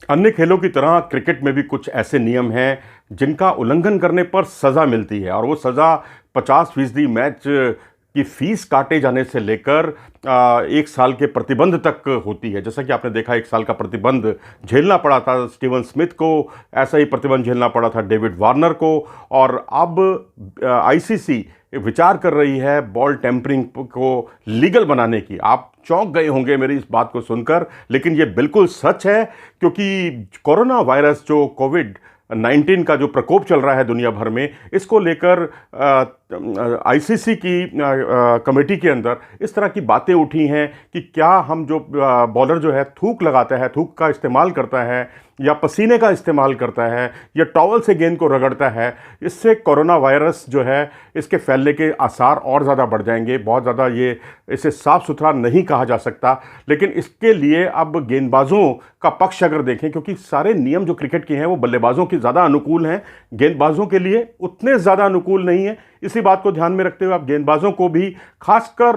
अन्य खेलों की तरह क्रिकेट में भी कुछ ऐसे नियम हैं जिनका उल्लंघन करने पर सज़ा मिलती है, और वो सज़ा 50% मैच की फीस काटे जाने से लेकर 1 साल के प्रतिबंध तक होती है। जैसा कि आपने देखा, 1 साल का प्रतिबंध झेलना पड़ा था स्टीवन स्मिथ को, ऐसा ही प्रतिबंध झेलना पड़ा था डेविड वार्नर को, और अब आईसीसी विचार कर रही है बॉल टेम्परिंग को लीगल बनाने की। आप चौंक गए होंगे मेरी इस बात को सुनकर, लेकिन ये बिल्कुल सच है, क्योंकि कोरोना वायरस जो कोविड-19 का जो प्रकोप चल रहा है दुनिया भर में, इसको लेकर आईसीसी की कमेटी के अंदर इस तरह की बातें उठी हैं कि क्या हम जो बॉलर जो है थूक लगाता है, थूक का इस्तेमाल करता है, या पसीने का इस्तेमाल करता है, या टॉवल से गेंद को रगड़ता है, इससे कोरोना वायरस जो है इसके फैलने के आसार और ज़्यादा बढ़ जाएंगे। बहुत ज़्यादा ये इसे साफ़ सुथरा नहीं कहा जा सकता, लेकिन इसके लिए अब गेंदबाजों का पक्ष अगर देखें, क्योंकि सारे नियम जो क्रिकेट के हैं वो बल्लेबाजों की ज़्यादा अनुकूल हैं, गेंदबाजों के लिए उतने ज़्यादा अनुकूल नहीं है। इसी बात को ध्यान में रखते हुए आप गेंदबाजों को भी, खासकर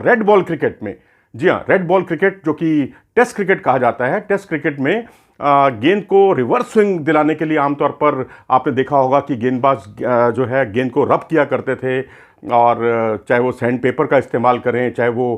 रेड बॉल क्रिकेट में, जी हाँ, रेड बॉल क्रिकेट जो कि टेस्ट क्रिकेट कहा जाता है, टेस्ट क्रिकेट में गेंद को रिवर्स स्विंग दिलाने के लिए आमतौर पर आपने देखा होगा कि गेंदबाज जो है गेंद को रब किया करते थे, और चाहे वो सैंड पेपर का इस्तेमाल करें, चाहे वो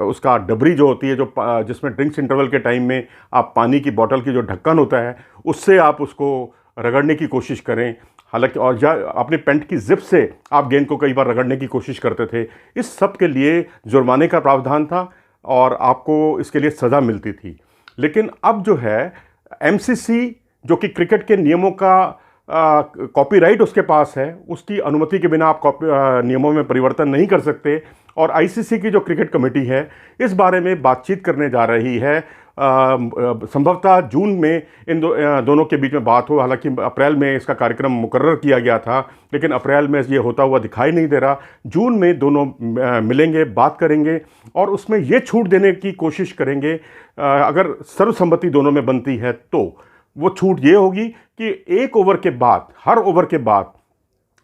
उसका डबरी जो होती है, जो जिसमें ड्रिंक्स इंटरवल के टाइम में आप पानी की बोतल की जो ढक्कन होता है उससे आप उसको रगड़ने की कोशिश करें। हालांकि और या अपने पैंट की जिप से आप गेंद को कई बार रगड़ने की कोशिश करते थे। इस सब के लिए जुर्माने का प्रावधान था और आपको इसके लिए सज़ा मिलती थी। लेकिन अब जो है एमसीसी, जो कि क्रिकेट के नियमों का कॉपीराइट उसके पास है, उसकी अनुमति के बिना आप नियमों में परिवर्तन नहीं कर सकते, और आईसीसी की जो क्रिकेट कमेटी है इस बारे में बातचीत करने जा रही है। संभवतः जून में इन दोनों के बीच में बात हो। हालांकि अप्रैल में इसका कार्यक्रम मुकर्रर किया गया था, लेकिन अप्रैल में ये होता हुआ दिखाई नहीं दे रहा। जून में दोनों मिलेंगे, बात करेंगे, और उसमें ये छूट देने की कोशिश करेंगे, अगर सर्वसम्मति दोनों में बनती है तो वो छूट ये होगी कि 1 ओवर के बाद, हर ओवर के बाद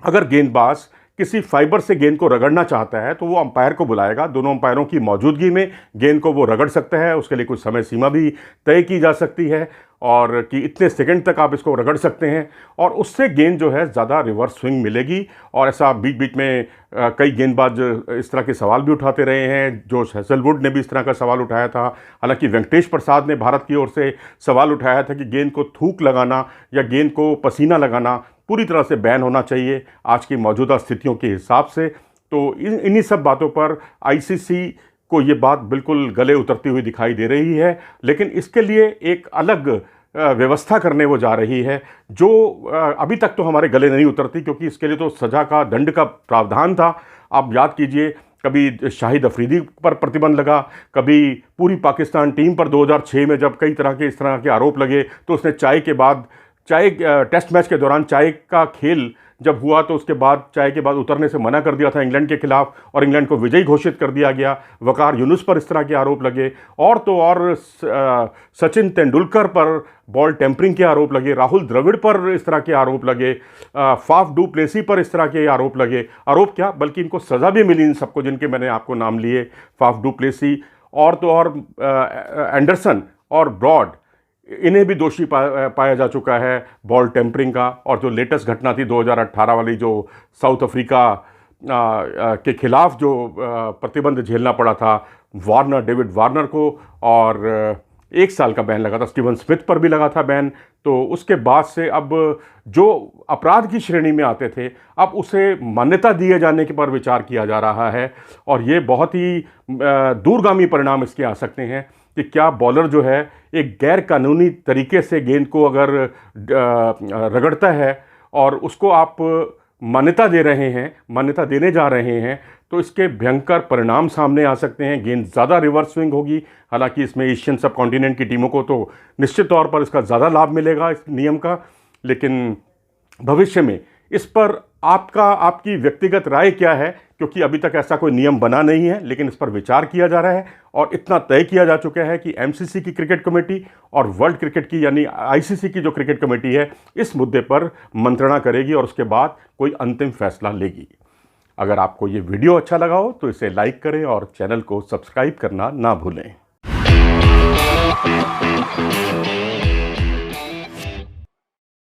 अगर गेंदबाज किसी फाइबर से गेंद को रगड़ना चाहता है तो वो अंपायर को बुलाएगा। दोनों अंपायरों की मौजूदगी में गेंद को वो रगड़ सकता है। उसके लिए कुछ समय सीमा भी तय की जा सकती है, और कि इतने सेकंड तक आप इसको रगड़ सकते हैं, और उससे गेंद जो है ज़्यादा रिवर्स स्विंग मिलेगी। और ऐसा बीच बीच में कई गेंदबाज इस तरह के सवाल भी उठाते रहे हैं। जोश हेजलवुड ने भी इस तरह का सवाल उठाया था। हालांकि वेंकटेश प्रसाद ने भारत की ओर से सवाल उठाया था कि गेंद को थूक लगाना या गेंद को पसीना लगाना पूरी तरह से बैन होना चाहिए आज की मौजूदा स्थितियों के हिसाब से। तो इन्हीं सब बातों पर आईसीसी को ये बात बिल्कुल गले उतरती हुई दिखाई दे रही है, लेकिन इसके लिए एक अलग व्यवस्था करने वो जा रही है, जो अभी तक तो हमारे गले नहीं उतरती, क्योंकि इसके लिए तो सज़ा का, दंड का प्रावधान था। आप याद कीजिए, कभी शाहिद अफरीदी पर प्रतिबंध लगा, कभी पूरी पाकिस्तान टीम पर 2006 में जब कई तरह के इस तरह के आरोप लगे, तो उसने चाय टेस्ट मैच के दौरान चाय का खेल जब हुआ तो उसके बाद चाय के बाद उतरने से मना कर दिया था इंग्लैंड के खिलाफ, और इंग्लैंड को विजयी घोषित कर दिया गया। वकार यूनुस पर इस तरह के आरोप लगे, और तो और सचिन तेंदुलकर पर बॉल टेम्परिंग के आरोप लगे, राहुल द्रविड़ पर इस तरह के आरोप लगे, फाफ डू प्लेसी पर इस तरह के आरोप लगे। आरोप क्या, बल्कि इनको सज़ा भी मिली इन सबको, जिनके मैंने आपको नाम लिए, फाफ डू प्लेसी और तो और एंडरसन और ब्रॉड, इन्हें भी दोषी पाया जा चुका है बॉल टेम्परिंग का। और जो लेटेस्ट घटना थी 2018 वाली, जो साउथ अफ्रीका के खिलाफ जो प्रतिबंध झेलना पड़ा था डेविड वार्नर को, और 1 साल का बैन लगा था, स्टीवन स्मिथ पर भी लगा था बैन। तो उसके बाद से अब जो अपराध की श्रेणी में आते थे, अब उसे मान्यता दिए जाने के पर विचार किया जा रहा है, और ये बहुत ही दूरगामी परिणाम इसके आ सकते हैं कि क्या बॉलर जो है एक गैर कानूनी तरीके से गेंद को अगर रगड़ता है और उसको आप मान्यता दे रहे हैं, मान्यता देने जा रहे हैं, तो इसके भयंकर परिणाम सामने आ सकते हैं। गेंद ज़्यादा रिवर्स स्विंग होगी। हालांकि इसमें एशियन सब कॉन्टिनेंट की टीमों को तो निश्चित तौर पर इसका ज़्यादा लाभ मिलेगा इस नियम का, लेकिन भविष्य में इस पर आपकी व्यक्तिगत राय क्या है, क्योंकि अभी तक ऐसा कोई नियम बना नहीं है, लेकिन इस पर विचार किया जा रहा है, और इतना तय किया जा चुका है कि एमसीसी की क्रिकेट कमेटी और वर्ल्ड क्रिकेट की यानी आईसीसी की जो क्रिकेट कमेटी है इस मुद्दे पर मंत्रणा करेगी और उसके बाद कोई अंतिम फैसला लेगी। अगर आपको ये वीडियो अच्छा लगा हो तो इसे लाइक करें और चैनल को सब्सक्राइब करना ना भूलें।